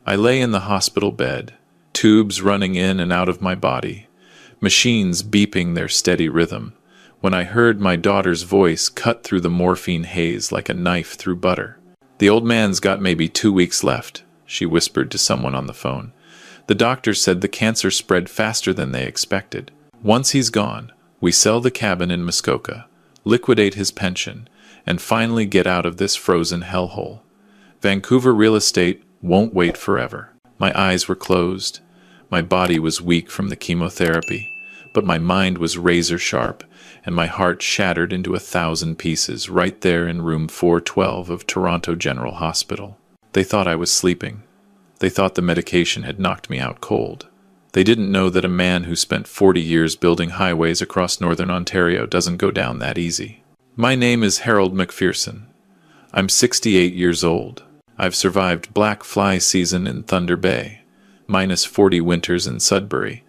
I lay in the hospital bed, tubes running in and out of my body, machines beeping their steady rhythm, when I heard my daughter's voice cut through the morphine haze like a knife through butter. "The old man's got maybe 2 weeks left," she whispered to someone on the phone. "The doctor said the cancer spread faster than they expected. Once he's gone, we sell the cabin in Muskoka, liquidate his pension, and finally get out of this frozen hellhole. Vancouver real estate won't wait forever." My eyes were closed. My body was weak from the chemotherapy, but my mind was razor sharp, and my heart shattered into 1,000 pieces right there in room 412 of Toronto General Hospital. They thought I was sleeping. They thought the medication had knocked me out cold. They didn't know that a man who spent 40 years building highways across northern Ontario doesn't go down that easy. My name is Harold McPherson. I'm 68 years old. I've survived black fly season in Thunder Bay, -40 winters in Sudbury,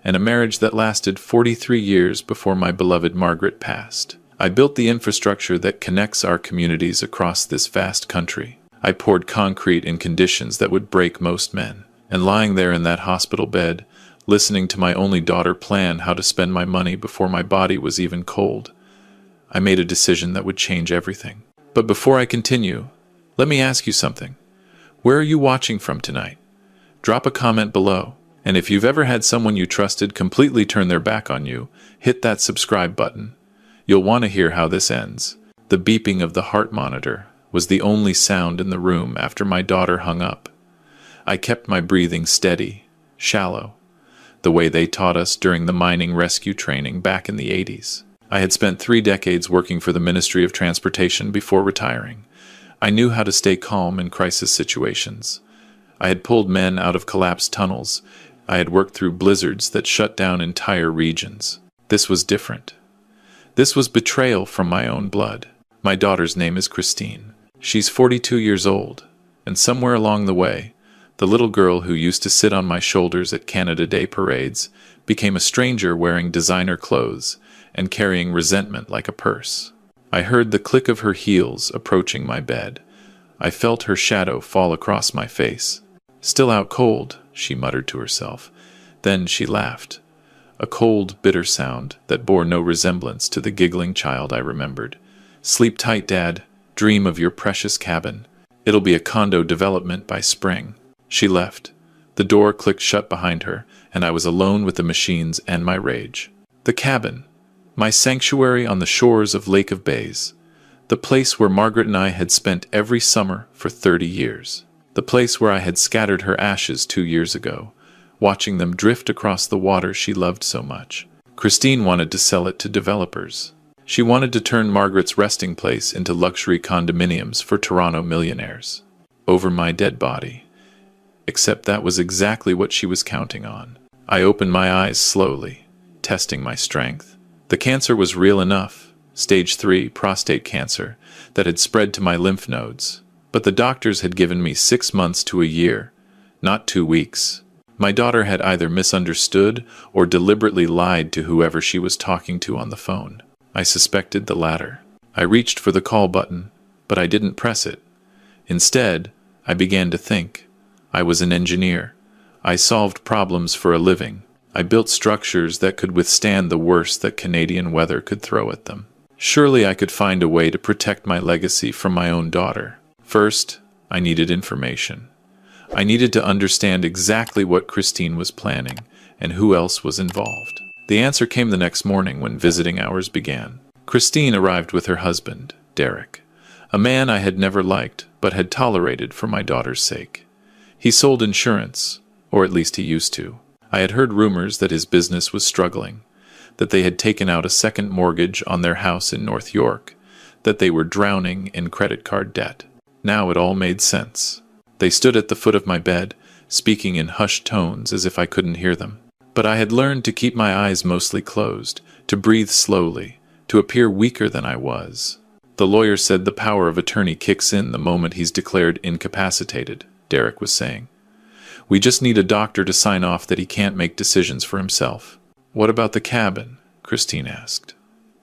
and a marriage that lasted 43 years before my beloved Margaret passed. I built the infrastructure that connects our communities across this vast country. I poured concrete in conditions that would break most men. And lying there in that hospital bed, listening to my only daughter plan how to spend my money before my body was even cold, I made a decision that would change everything. But before I continue, let me ask you something. Where are you watching from tonight? Drop a comment below. And if you've ever had someone you trusted completely turn their back on you, hit that subscribe button. You'll want to hear how this ends. The beeping of the heart monitor was the only sound in the room after my daughter hung up. I kept my breathing steady, shallow, the way they taught us during the mining rescue training back in the 80s. I had spent 3 decades working for the Ministry of Transportation before retiring. I knew how to stay calm in crisis situations. I had pulled men out of collapsed tunnels. I had worked through blizzards that shut down entire regions. This was different. This was betrayal from my own blood. My daughter's name is Christine. She's 42 years old, and somewhere along the way, the little girl who used to sit on my shoulders at Canada Day parades became a stranger wearing designer clothes and carrying resentment like a purse. I heard the click of her heels approaching my bed. I felt her shadow fall across my face. "Still out cold," she muttered to herself. Then she laughed, a cold, bitter sound that bore no resemblance to the giggling child I remembered. "Sleep tight, Dad. Dream of your precious cabin. It'll be a condo development by spring." She left. The door clicked shut behind her, and I was alone with the machines and my rage. The cabin, my sanctuary on the shores of Lake of Bays, the place where Margaret and I had spent every summer for 30 years, the place where I had scattered her ashes 2 years ago, watching them drift across the water she loved so much. Christine wanted to sell it to developers. She wanted to turn Margaret's resting place into luxury condominiums for Toronto millionaires. Over my dead body. Except that was exactly what she was counting on. I opened my eyes slowly, testing my strength. The cancer was real enough, stage 3 prostate cancer, that had spread to my lymph nodes. But the doctors had given me 6 months to a year, not 2 weeks. My daughter had either misunderstood or deliberately lied to whoever she was talking to on the phone. I suspected the latter. I reached for the call button, but I didn't press it. Instead, I began to think. I was an engineer. I solved problems for a living. I built structures that could withstand the worst that Canadian weather could throw at them. Surely I could find a way to protect my legacy from my own daughter. First, I needed information. I needed to understand exactly what Christine was planning and who else was involved. The answer came the next morning when visiting hours began. Christine arrived with her husband, Derek, a man I had never liked but had tolerated for my daughter's sake. He sold insurance, or at least he used to. I had heard rumors that his business was struggling, that they had taken out a second mortgage on their house in North York, that they were drowning in credit card debt. Now it all made sense. They stood at the foot of my bed, speaking in hushed tones as if I couldn't hear them. But I had learned to keep my eyes mostly closed, to breathe slowly, to appear weaker than I was. "The lawyer said the power of attorney kicks in the moment he's declared incapacitated," Derek was saying. "We just need a doctor to sign off that he can't make decisions for himself." "What about the cabin?" Christine asked.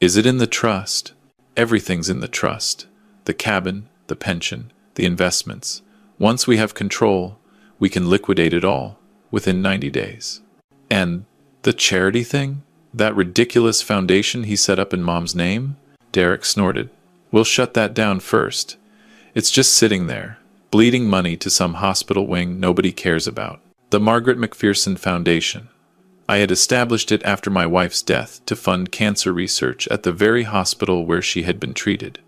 "Is it in the trust?" "Everything's in the trust. The cabin, the pension, the investments. Once we have control, We can liquidate it all within 90 days. And the charity thing? That ridiculous foundation he set up in Mom's name? Derek snorted. We'll shut that down first. It's just sitting there, bleeding money to some hospital wing nobody cares about. The Margaret McPherson Foundation. I had established it after my wife's death to fund cancer research at the very hospital where she had been treated.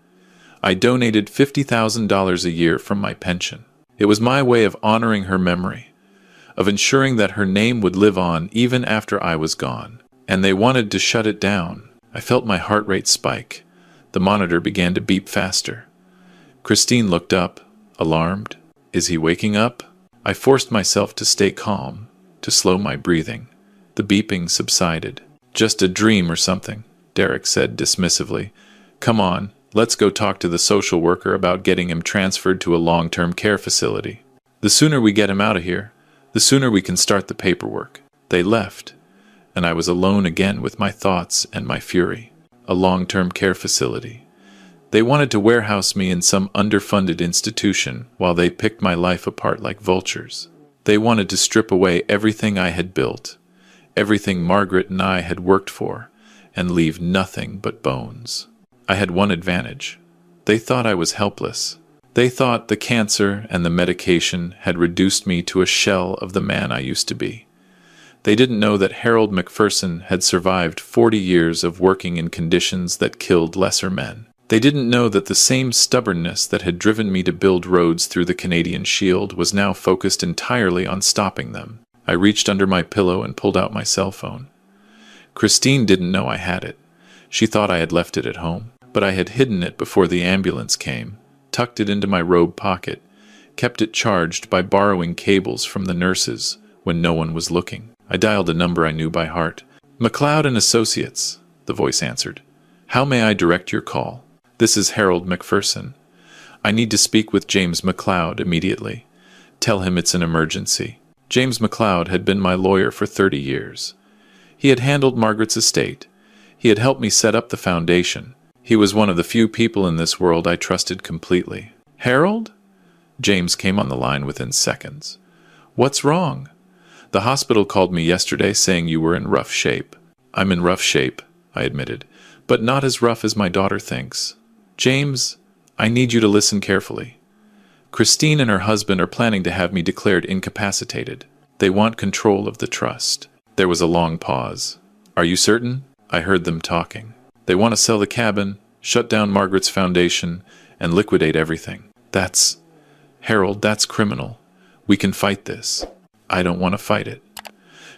I donated $50,000 a year from my pension. It was my way of honoring her memory, of ensuring that her name would live on even after I was gone. And they wanted to shut it down. I felt my heart rate spike. The monitor began to beep faster. Christine looked up, alarmed. Is he waking up? I forced myself to stay calm, to slow my breathing. The beeping subsided. Just a dream or something, Derek said dismissively. Come on, let's go talk to the social worker about getting him transferred to a long-term care facility. The sooner we get him out of here, the sooner we can start the paperwork. They left, and I was alone again with my thoughts and my fury. A long-term care facility. They wanted to warehouse me in some underfunded institution while they picked my life apart like vultures. They wanted to strip away everything I had built, everything Margaret and I had worked for, and leave nothing but bones. I had one advantage. They thought I was helpless. They thought the cancer and the medication had reduced me to a shell of the man I used to be. They didn't know that Harold McPherson had survived 40 years of working in conditions that killed lesser men. They didn't know that the same stubbornness that had driven me to build roads through the Canadian Shield was now focused entirely on stopping them. I reached under my pillow and pulled out my cell phone. Christine didn't know I had it. She thought I had left it at home, but I had hidden it before the ambulance came, tucked it into my robe pocket, kept it charged by borrowing cables from the nurses when no one was looking. I dialed a number I knew by heart. McLeod and Associates, the voice answered. How may I direct your call? This is Harold McPherson. I need to speak with James McLeod immediately. Tell him it's an emergency. James McLeod had been my lawyer for 30 years. He had handled Margaret's estate. He had helped me set up the foundation. He was one of the few people in this world I trusted completely. Harold? James came on the line within seconds. What's wrong? The hospital called me yesterday saying you were in rough shape. I'm in rough shape, I admitted, but not as rough as my daughter thinks. James, I need you to listen carefully. Christine and her husband are planning to have me declared incapacitated. They want control of the trust. There was a long pause. Are you certain? I heard them talking. They want to sell the cabin, shut down Margaret's foundation, and liquidate everything. Harold, that's criminal. We can fight this. I don't want to fight it.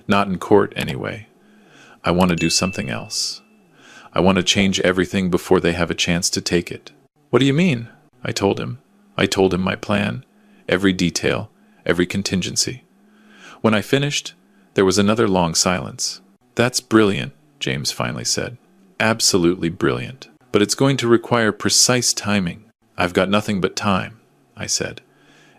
Not in court, anyway. I want to do something else. I want to change everything before they have a chance to take it. What do you mean? I told him. I told him my plan, every detail, every contingency. When I finished, there was another long silence. That's brilliant, James finally said. Absolutely brilliant. But it's going to require precise timing. I've got nothing but time, I said,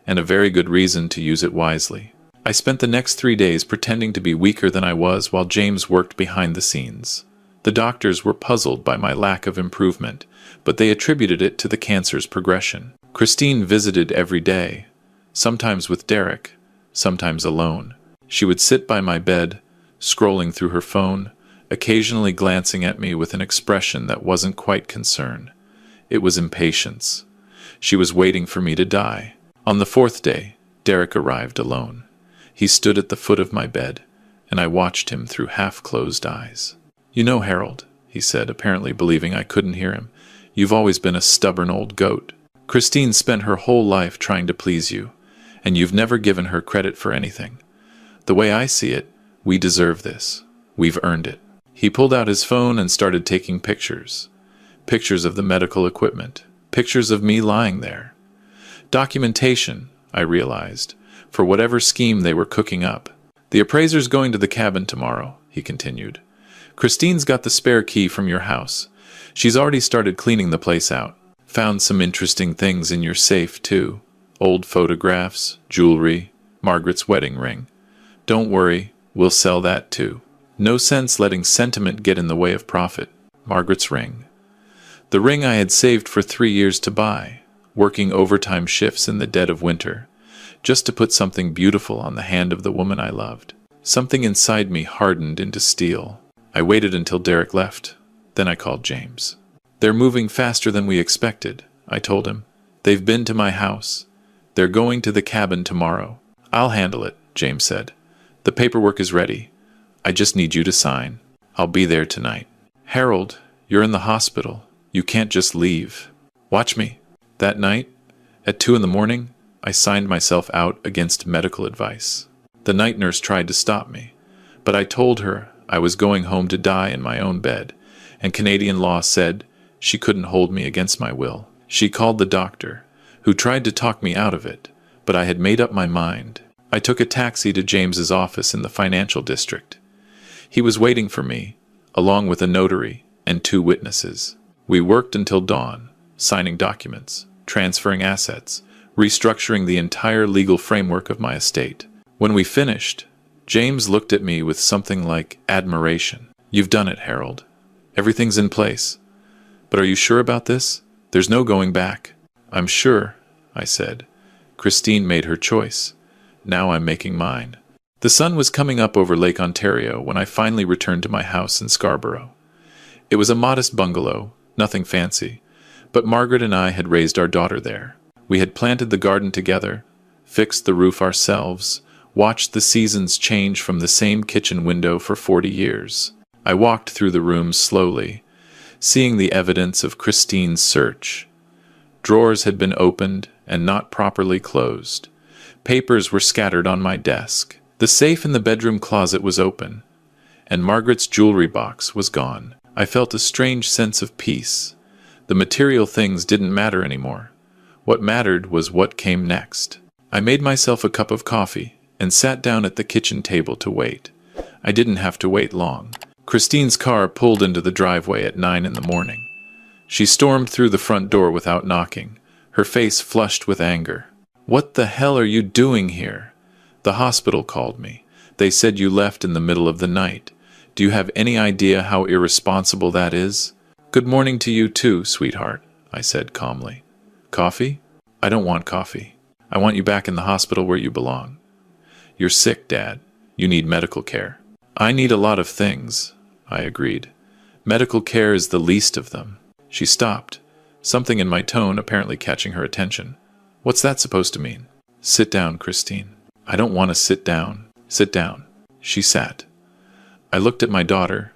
and a very good reason to use it wisely. I spent the next 3 days pretending to be weaker than I was while James worked behind the scenes. The doctors were puzzled by my lack of improvement, but they attributed it to the cancer's progression. Christine visited every day, sometimes with Derek, sometimes alone. She would sit by my bed, scrolling through her phone, occasionally glancing at me with an expression that wasn't quite concern. It was impatience. She was waiting for me to die. On the 4th day, Derek arrived alone. He stood at the foot of my bed, and I watched him through half-closed eyes. You know, Harold, he said, apparently believing I couldn't hear him, you've always been a stubborn old goat. Christine spent her whole life trying to please you, and you've never given her credit for anything. The way I see it, we deserve this. We've earned it. He pulled out his phone and started taking pictures. Pictures of the medical equipment. Pictures of me lying there. Documentation, I realized, for whatever scheme they were cooking up. The appraiser's going to the cabin tomorrow, he continued. Christine's got the spare key from your house. She's already started cleaning the place out. Found some interesting things in your safe, too. Old photographs, jewelry, Margaret's wedding ring. Don't worry, we'll sell that too. No sense letting sentiment get in the way of profit. Margaret's ring. The ring I had saved for 3 years to buy, working overtime shifts in the dead of winter, just to put something beautiful on the hand of the woman I loved. Something inside me hardened into steel. I waited until Derek left. Then I called James. "They're moving faster than we expected," I told him. "They've been to my house. They're going to the cabin tomorrow." "I'll handle it," James said. "The paperwork is ready. I just need you to sign. I'll be there tonight." "Harold, you're in the hospital. You can't just leave. Watch me." That night, at 2 in the morning, I signed myself out against medical advice. The night nurse tried to stop me, but I told her I was going home to die in my own bed, and Canadian law said she couldn't hold me against my will. She called the doctor, who tried to talk me out of it, but I had made up my mind. I took a taxi to James's office in the financial district. He was waiting for me, along with a notary and 2 witnesses. We worked until dawn, signing documents, transferring assets, restructuring the entire legal framework of my estate. When we finished, James looked at me with something like admiration. "You've done it, Harold. Everything's in place. But are you sure about this? There's no going back." "I'm sure," I said. "Christine made her choice. Now I'm making mine." The sun was coming up over Lake Ontario when I finally returned to my house in Scarborough. It was a modest bungalow, nothing fancy, but Margaret and I had raised our daughter there. We had planted the garden together, fixed the roof ourselves, watched the seasons change from the same kitchen window for 40 years. I walked through the rooms slowly, seeing the evidence of Christine's search. Drawers had been opened and not properly closed. Papers were scattered on my desk. The safe in the bedroom closet was open, and Margaret's jewelry box was gone. I felt a strange sense of peace. The material things didn't matter anymore. What mattered was what came next. I made myself a cup of coffee and sat down at the kitchen table to wait. I didn't have to wait long. Christine's car pulled into the driveway at 9 in the morning. She stormed through the front door without knocking, her face flushed with anger. "What the hell are you doing here?" "The hospital called me. They said you left in the middle of the night. Do you have any idea how irresponsible that is?" "Good morning to you too, sweetheart," I said calmly. "Coffee?" "I don't want coffee. I want you back in the hospital where you belong." "You're sick, Dad. You need medical care." "I need a lot of things," I agreed. "Medical care is the least of them." She stopped, something in my tone apparently catching her attention. "What's that supposed to mean?" "Sit down, Christine." "I don't want to sit down." "Sit down." She sat. I looked at my daughter,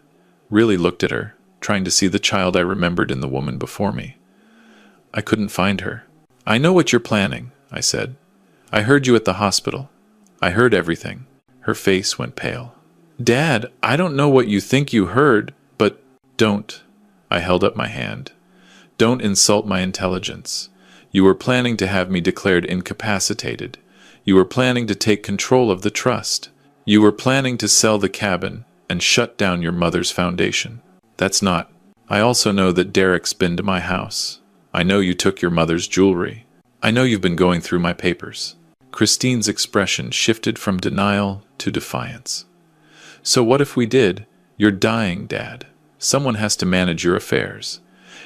really looked at her, trying to see the child I remembered in the woman before me. I couldn't find her. "I know what you're planning," I said. "I heard you at the hospital. I heard everything." Her face went pale. "Dad, I don't know what you think you heard, but don't." I held up my hand. "Don't insult my intelligence. You were planning to have me declared incapacitated. You were planning to take control of the trust. You were planning to sell the cabin and shut down your mother's foundation. That's not. I also know that Derek's been to my house. I know you took your mother's jewelry. I know you've been going through my papers." Christine's expression shifted from denial to defiance. "So what if we did? You're dying, Dad. Someone has to manage your affairs.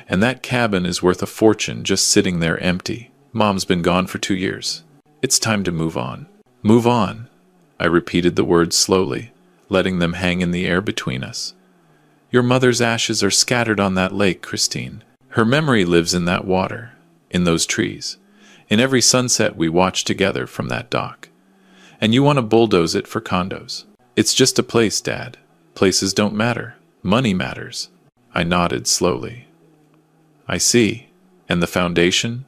And that cabin is worth a fortune just sitting there empty. Mom's been gone for 2 years. It's time to move on." "Move on." I repeated the words slowly, letting them hang in the air between us. "Your mother's ashes are scattered on that lake, Christine. Her memory lives in that water, in those trees, in every sunset we watch together from that dock. And you want to bulldoze it for condos. It's just a place, Dad. Places don't matter. Money matters." I nodded slowly. "I see. And the foundation?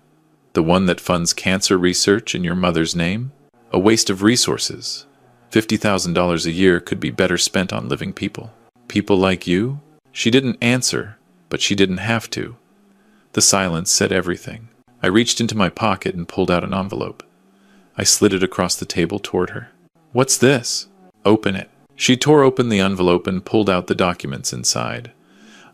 The one that funds cancer research in your mother's name? A waste of resources. $50,000 a year could be better spent on living people." "People like you?" She didn't answer, but she didn't have to. The silence said everything. I reached into my pocket and pulled out an envelope. I slid it across the table toward her. "What's this?" "Open it." She tore open the envelope and pulled out the documents inside.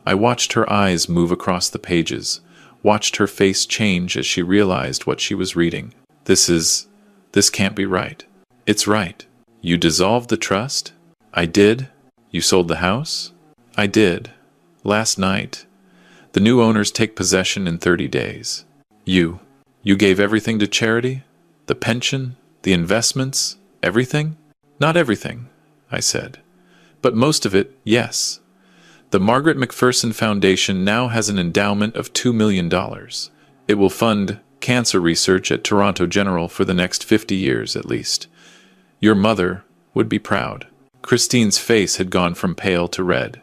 I watched her eyes move across the pages, watched her face change as she realized what she was reading. This can't be right." "It's right." "You dissolved the trust?" "I did." "You sold the house?" "I did. Last night. The new owners take possession in 30 days. You gave everything to charity? The pension? The investments? Everything? Not everything, I said. But most of it, yes. The Margaret McPherson Foundation now has an endowment of $2 million. It will fund cancer research at Toronto General for the next 50 years at least. Your mother would be proud. Christine's face had gone from pale to red.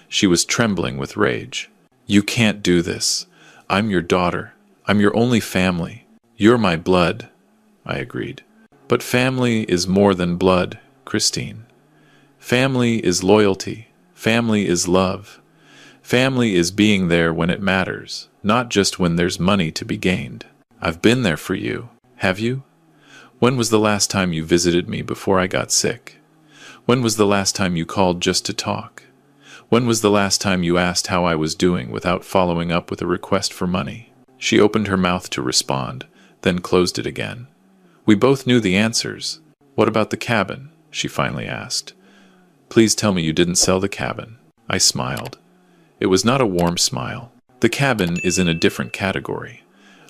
She was trembling with rage. You can't do this. I'm your daughter. I'm your only family. You're my blood, I agreed. But family is more than blood, Christine. Family is loyalty. Family is love. Family is being there when it matters, not just when there's money to be gained. I've been there for you. Have you? When was the last time you visited me before I got sick? When was the last time you called just to talk? When was the last time you asked how I was doing without following up with a request for money? She opened her mouth to respond, then closed it again. We both knew the answers. What about the cabin? She finally asked. Please tell me you didn't sell the cabin. I smiled. It was not a warm smile. The cabin is in a different category.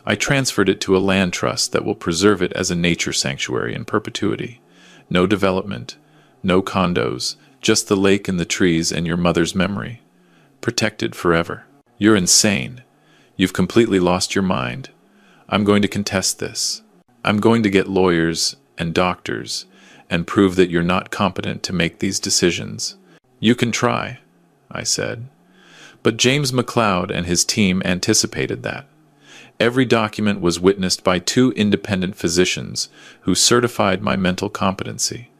I transferred it to a land trust that will preserve it as a nature sanctuary in perpetuity. No development, no condos, just the lake and the trees and your mother's memory. Protected forever. You're insane. You've completely lost your mind. I'm going to contest this. I'm going to get lawyers and doctors and prove that you're not competent to make these decisions. You can try, I said. But James McLeod and his team anticipated that. Every document was witnessed by 2 independent physicians who certified my mental competency.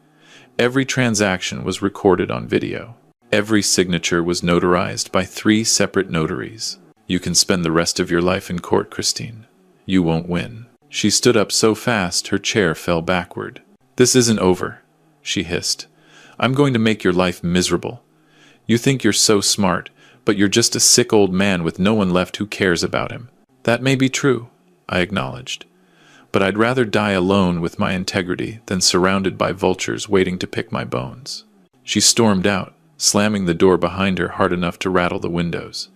Every transaction was recorded on video. Every signature was notarized by 3 separate notaries. You can spend the rest of your life in court, Christine. You won't win. She stood up so fast her chair fell backward. This isn't over, she hissed. I'm going to make your life miserable. You think you're so smart, but you're just a sick old man with no one left who cares about him. That may be true, I acknowledged. But I'd rather die alone with my integrity than surrounded by vultures waiting to pick my bones. She stormed out, slamming the door behind her hard enough to rattle the windows.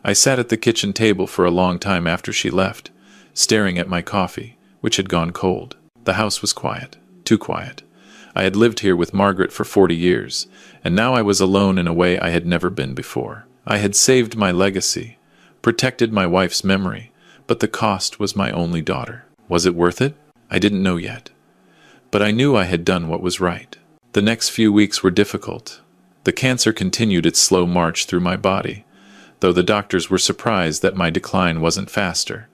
I sat at the kitchen table for a long time after she left, staring at my coffee, which had gone cold. The house was quiet, too quiet. I had lived here with Margaret for 40 years, and now I was alone in a way I had never been before. I had saved my legacy, protected my wife's memory, but the cost was my only daughter. Was it worth it? I didn't know yet. But I knew I had done what was right. The next few weeks were difficult. The cancer continued its slow march through my body, though the doctors were surprised that my decline wasn't faster.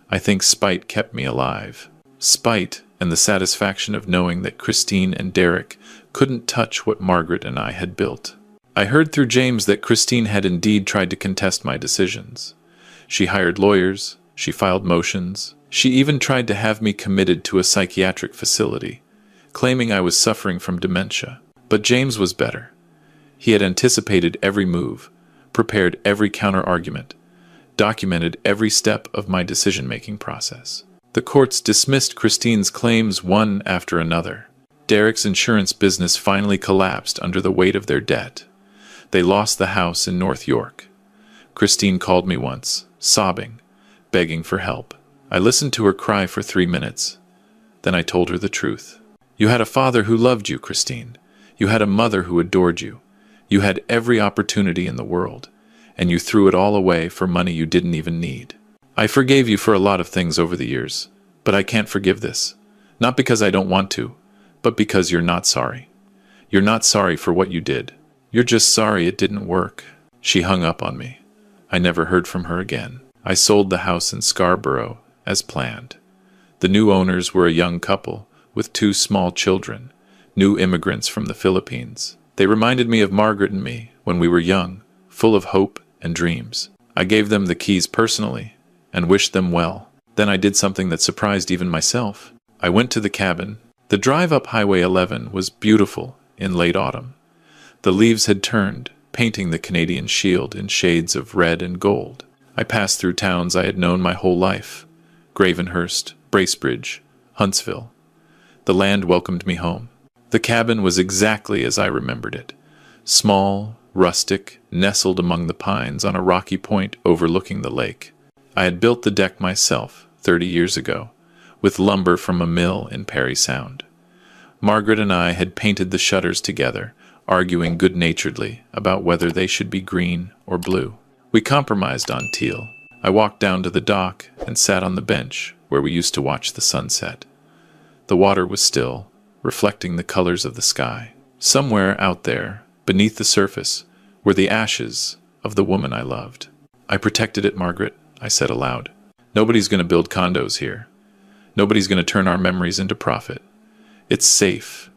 I think spite kept me alive. Spite and the satisfaction of knowing that Christine and Derek couldn't touch what Margaret and I had built. I heard through James that Christine had indeed tried to contest my decisions. She hired lawyers, she filed motions, she even tried to have me committed to a psychiatric facility, claiming I was suffering from dementia. But James was better. He had anticipated every move, prepared every counter-argument, documented every step of my decision-making process. The courts dismissed Christine's claims one after another. Derek's insurance business finally collapsed under the weight of their debt. They lost the house in North York. Christine called me once, sobbing, begging for help. I listened to her cry for 3 minutes. Then I told her the truth. You had a father who loved you, Christine. You had a mother who adored you. You had every opportunity in the world, and you threw it all away for money you didn't even need. I forgave you for a lot of things over the years, but I can't forgive this. Not because I don't want to, but because you're not sorry. You're not sorry for what you did. You're just sorry it didn't work. She hung up on me. I never heard from her again. I sold the house in Scarborough, as planned. The new owners were a young couple with 2 small children, new immigrants from the Philippines. They reminded me of Margaret and me when we were young, full of hope and dreams. I gave them the keys personally and wished them well. Then I did something that surprised even myself. I went to the cabin. The drive up Highway 11 was beautiful in late autumn. The leaves had turned, painting the Canadian shield in shades of red and gold. I passed through towns I had known my whole life: Gravenhurst, Bracebridge, Huntsville. The land welcomed me home. The cabin was exactly as I remembered it. Small, rustic, nestled among the pines on a rocky point overlooking the lake. I had built the deck myself 30 years ago, with lumber from a mill in Parry Sound. Margaret and I had painted the shutters together, arguing good-naturedly about whether they should be green or blue. We compromised on teal. I walked down to the dock and sat on the bench where we used to watch the sunset. The water was still, reflecting the colors of the sky. Somewhere out there, beneath the surface, were the ashes of the woman I loved. "I protected it, Margaret," I said aloud. "Nobody's going to build condos here. Nobody's going to turn our memories into profit. It's safe.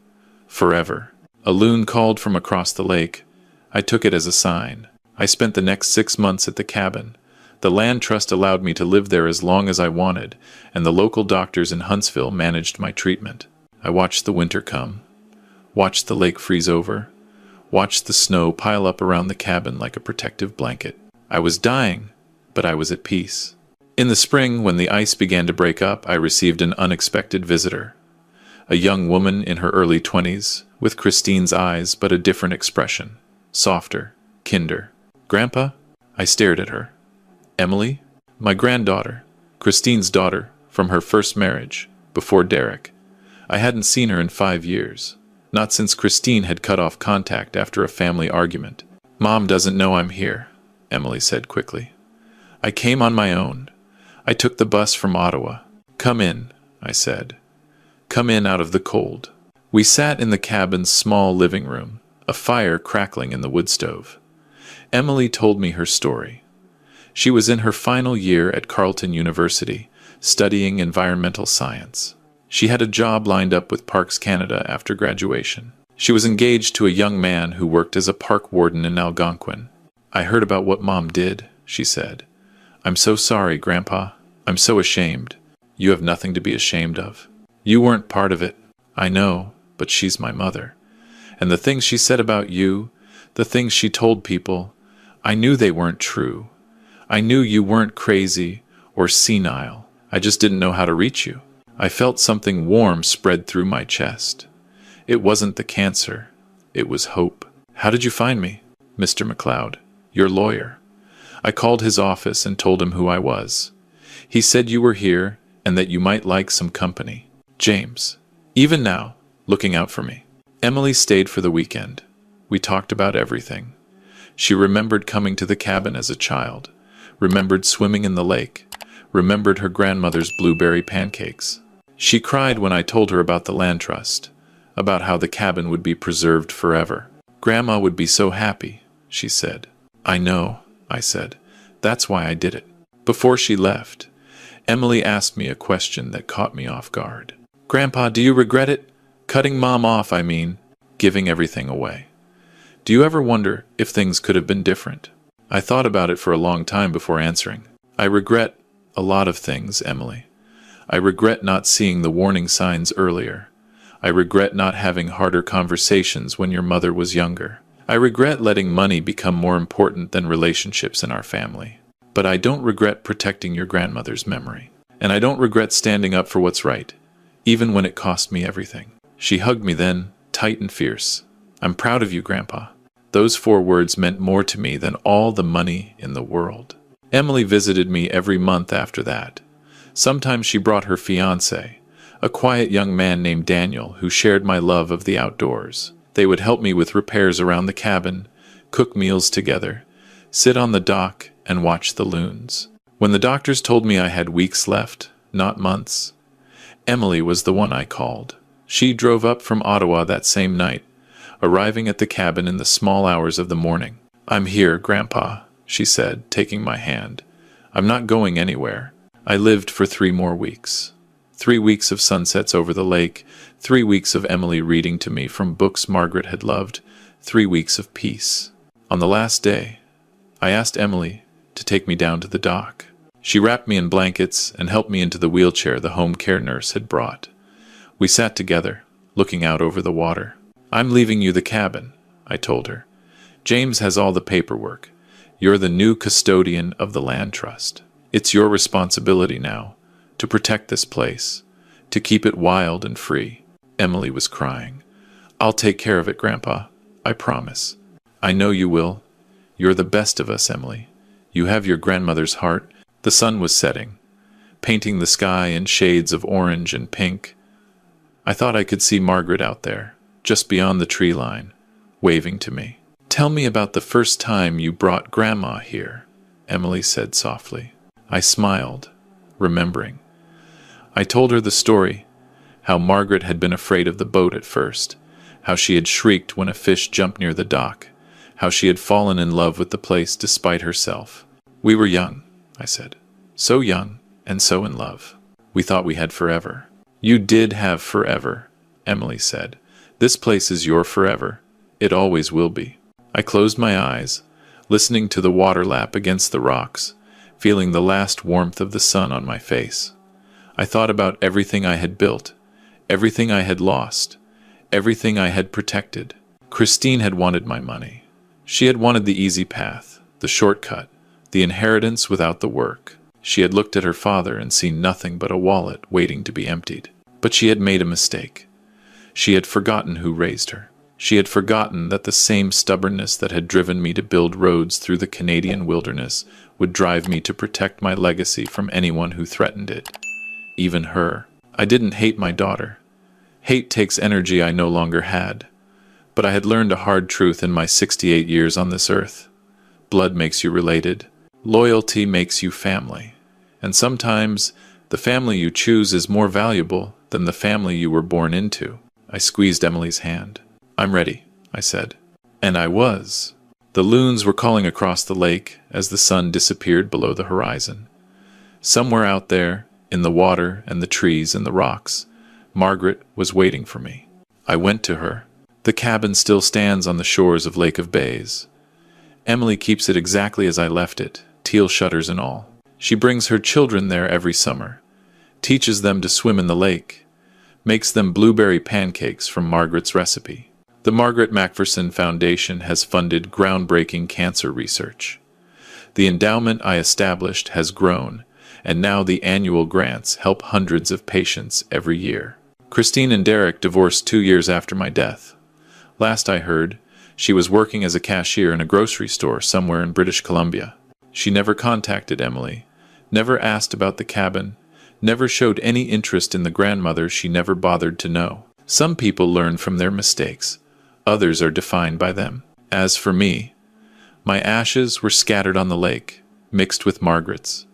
Forever." A loon called from across the lake. I took it as a sign. I spent the next 6 months at the cabin. The land trust allowed me to live there as long as I wanted, and the local doctors in Huntsville managed my treatment. I watched the winter come, watched the lake freeze over, watched the snow pile up around the cabin like a protective blanket. I was dying, but I was at peace. In the spring, when the ice began to break up, I received an unexpected visitor. A young woman in her early 20s, with Christine's eyes but a different expression, softer, kinder. "Grandpa?" I stared at her. "Emily?" "My granddaughter, Christine's daughter, from her first marriage, before Derek." I hadn't seen her in 5 years, not since Christine had cut off contact after a family argument. "Mom doesn't know I'm here," Emily said quickly. "I came on my own. I took the bus from Ottawa." "Come in," I said. "Come in out of the cold." We sat in the cabin's small living room, a fire crackling in the wood stove. Emily told me her story. She was in her final year at Carleton University, studying environmental science. She had a job lined up with Parks Canada after graduation. She was engaged to a young man who worked as a park warden in Algonquin. "I heard about what Mom did," she said. "I'm so sorry, Grandpa. I'm so ashamed." "You have nothing to be ashamed of. You weren't part of it." "I know, but she's my mother. And the things she said about you, the things she told people, I knew they weren't true. I knew you weren't crazy or senile. I just didn't know how to reach you." I felt something warm spread through my chest. It wasn't the cancer. It was hope. "How did you find me?" "Mr. McLeod, your lawyer." I called his office and told him who I was. He said you were here and that you might like some company. James, even now, looking out for me. Emily stayed for the weekend. We talked about everything. She remembered coming to the cabin as a child, remembered swimming in the lake, remembered her grandmother's blueberry pancakes. She cried when I told her about the land trust, about how the cabin would be preserved forever. "Grandma would be so happy," she said. "I know," I said. "That's why I did it." Before she left, Emily asked me a question that caught me off guard. "Grandpa, do you regret it? Cutting Mom off, I mean, giving everything away. Do you ever wonder if things could have been different?" I thought about it for a long time before answering. "I regret a lot of things, Emily. I regret not seeing the warning signs earlier. I regret not having harder conversations when your mother was younger. I regret letting money become more important than relationships in our family. But I don't regret protecting your grandmother's memory. And I don't regret standing up for what's right, even when it cost me everything." She hugged me then, tight and fierce. "I'm proud of you, Grandpa." Those 4 words meant more to me than all the money in the world. Emily visited me every month after that. Sometimes she brought her fiancé, a quiet young man named Daniel who shared my love of the outdoors. They would help me with repairs around the cabin, cook meals together, sit on the dock, and watch the loons. When the doctors told me I had weeks left, not months, Emily was the one I called. She drove up from Ottawa that same night, arriving at the cabin in the small hours of the morning. "I'm here, Grandpa," she said, taking my hand. "I'm not going anywhere." I lived for 3 more weeks. 3 weeks of sunsets over the lake, 3 weeks of Emily reading to me from books Margaret had loved, 3 weeks of peace. On the last day, I asked Emily to take me down to the dock. She wrapped me in blankets and helped me into the wheelchair the home care nurse had brought. We sat together, looking out over the water. "I'm leaving you the cabin," I told her. "James has all the paperwork. You're the new custodian of the land trust. It's your responsibility now to protect this place, to keep it wild and free." Emily was crying. "I'll take care of it, Grandpa. I promise." "I know you will. You're the best of us, Emily. You have your grandmother's heart." The sun was setting. painting the sky in shades of orange and pink. I thought I could see Margaret out there, just beyond the tree line, waving to me. "Tell me about the first time you brought Grandma here," Emily said softly. I smiled, remembering. I told her the story, how Margaret had been afraid of the boat at first, how she had shrieked when a fish jumped near the dock, how she had fallen in love with the place despite herself. "We were young," I said. "So young and so in love. We thought we had forever." "You did have forever," Emily said. "This place is your forever. It always will be." I closed my eyes, listening to the water lap against the rocks, feeling the last warmth of the sun on my face. I thought about everything I had built, everything I had lost, everything I had protected. Christine had wanted my money. She had wanted the easy path, the shortcut, the inheritance without the work. She had looked at her father and seen nothing but a wallet waiting to be emptied. But she had made a mistake. She had forgotten who raised her. She had forgotten that the same stubbornness that had driven me to build roads through the Canadian wilderness would drive me to protect my legacy from anyone who threatened it, even her. I didn't hate my daughter. Hate takes energy I no longer had. But I had learned a hard truth in my 68 years on this earth. Blood makes you related. Loyalty makes you family. And sometimes the family you choose is more valuable than the family you were born into. I squeezed Emily's hand. "I'm ready," I said. And I was. The loons were calling across the lake as the sun disappeared below the horizon. Somewhere out there, in the water and the trees and the rocks, Margaret was waiting for me. I went to her. The cabin still stands on the shores of Lake of Bays. Emily keeps it exactly as I left it, teal shutters and all. She brings her children there every summer, teaches them to swim in the lake, makes them blueberry pancakes from Margaret's recipe. The Margaret Macpherson Foundation has funded groundbreaking cancer research. The endowment I established has grown, and now the annual grants help hundreds of patients every year. Christine and Derek divorced 2 years after my death. Last I heard, she was working as a cashier in a grocery store somewhere in British Columbia. She never contacted Emily, never asked about the cabin, never showed any interest in the grandmother she never bothered to know. Some people learn from their mistakes. Others are defined by them. As for me, my ashes were scattered on the lake, mixed with Margaret's,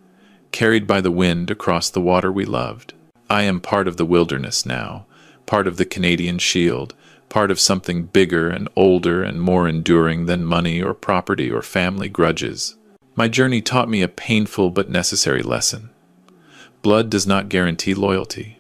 carried by the wind across the water we loved. I am part of the wilderness now, part of the Canadian Shield, part of something bigger and older and more enduring than money or property or family grudges. My journey taught me a painful but necessary lesson. Blood does not guarantee loyalty.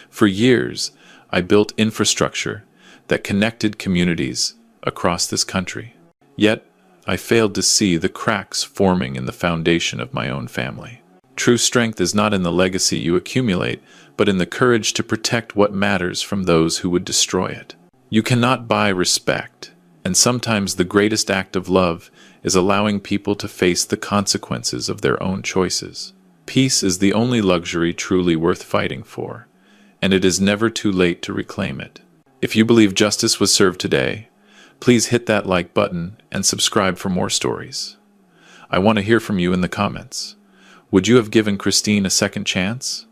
For years, I built infrastructure that connected communities across this country. Yet, I failed to see the cracks forming in the foundation of my own family. True strength is not in the legacy you accumulate, but in the courage to protect what matters from those who would destroy it. You cannot buy respect, and sometimes the greatest act of love is allowing people to face the consequences of their own choices. Peace is the only luxury truly worth fighting for, and it is never too late to reclaim it. If you believe justice was served today, please hit that like button and subscribe for more stories. I want to hear from you in the comments. Would you have given Christine a second chance?